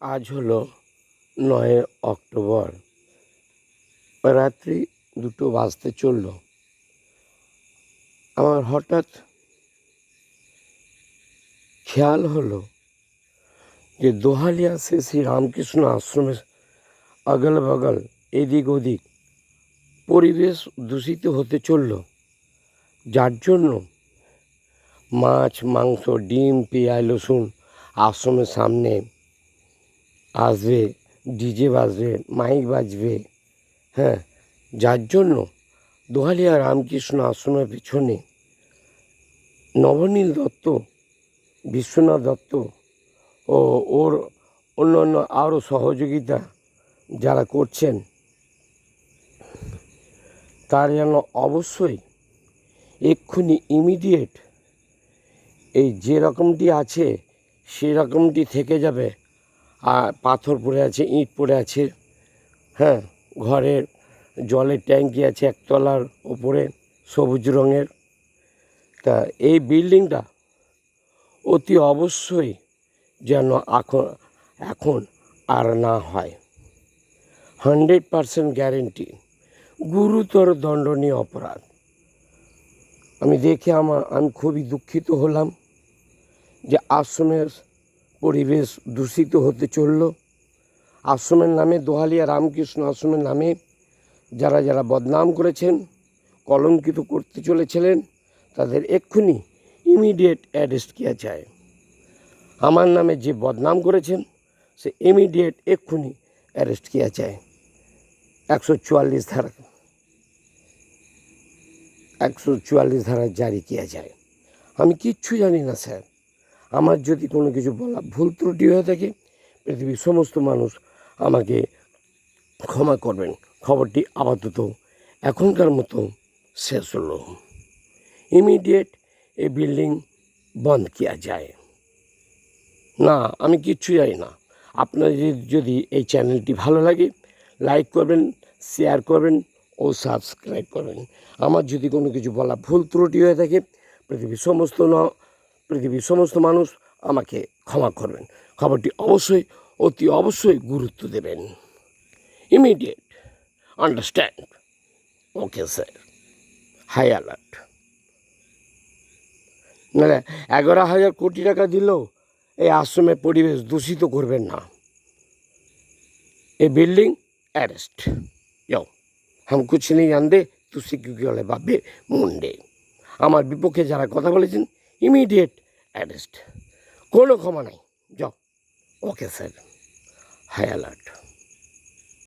আজ হলো ৯ অক্টোবর, রাত্রি ২টো বাজতে চলল। আমার হঠাৎ খেয়াল হলো যে দোহালিয়া শ্রী রামকৃষ্ণ আশ্রমের আগল বগল এদিক ওদিক পরিবেশ দূষিত হতে চলল, যার জন্য মাছ, মাংস, ডিম, পেঁয়াজ, রসুন আশ্রমের সামনে আসবে, ডিজে বাজবে, মাইক বাজবে। যার জন্য দোহালিয়া রামকৃষ্ণ আশ্রমের পিছনে নবনীল দত্ত, বিশ্বনাথ দত্ত ও ওর অন্যান্য আরও সহযোগিতা যারা করছেন, তার যেন অবশ্যই এক্ষুনি ইমিডিয়েট এই যে রকমটি আছে সেরকমটি থেকে যাবে। আর পাথর পড়ে আছে, ইট পড়ে আছে, ঘরের জলের ট্যাঙ্কি আছে একতলার ওপরে সবুজ রঙের। তা এই বিল্ডিংটা অতি অবশ্যই যেন এখন আর না হয়। 100% গ্যারেন্টি, গুরুতর দণ্ডনীয় অপরাধ। আমি দেখে আমি খুবই দুঃখিত হলাম যে আশ্রমের পরিবেশ দূষিত হতে চলল। আশ্রমের নামে, দোহালিয়া রামকৃষ্ণ আশ্রমের নামে যারা যারা বদনাম করেছেন, কলঙ্কিত করতে চলেছিলেন, তাদের এক্ষুনি ইমিডিয়েট অ্যারেস্ট কিয়া যায়। আমার নামে যে বদনাম করেছেন সে ইমিডিয়েট এক্ষুনি অ্যারেস্ট কিয়া যায়। 144 ধারা জারি কিয়া যায়। আমি কিচ্ছু জানি না স্যার। আমার যদি কোনো কিছু বলা ভুল ত্রুটি হয়ে থাকে, পৃথিবীর সমস্ত মানুষ আমাকে ক্ষমা করবেন। খবরটি আপাতত এখনকার মতো শেষ হলো। ইমিডিয়েট এই বিল্ডিং বন্ধ কিয়া যায়। না, আমি কিচ্ছু জানি না। আপনার যদি এই চ্যানেলটি ভালো লাগে, লাইক করবেন, শেয়ার করবেন ও সাবস্ক্রাইব করবেন। আমার যদি কোনো কিছু বলা ভুল ত্রুটি হয়ে থাকে, পৃথিবীর সমস্ত মানুষ আমাকে ক্ষমা করবেন। খবরটি অতি অবশ্যই গুরুত্ব দেবেন। Immediate, understand? Okay sir, high alert. নাহলে 11,000 কোটি টাকা দিলেও এই আশ্রমের পরিবেশ দূষিত করবেন না। ए बिल्डिंग अरेस्ट जाओ, हम कुछ नहीं जानते, तू सिक्योरिटी वाले बाबे मुंडे। আমার বিপক্ষে যারা কথা বলেছেন ইমিডিয়েট অ্যারেস্ট, কোনো ক্ষমা নাই। যাও। Okay sir, high alert.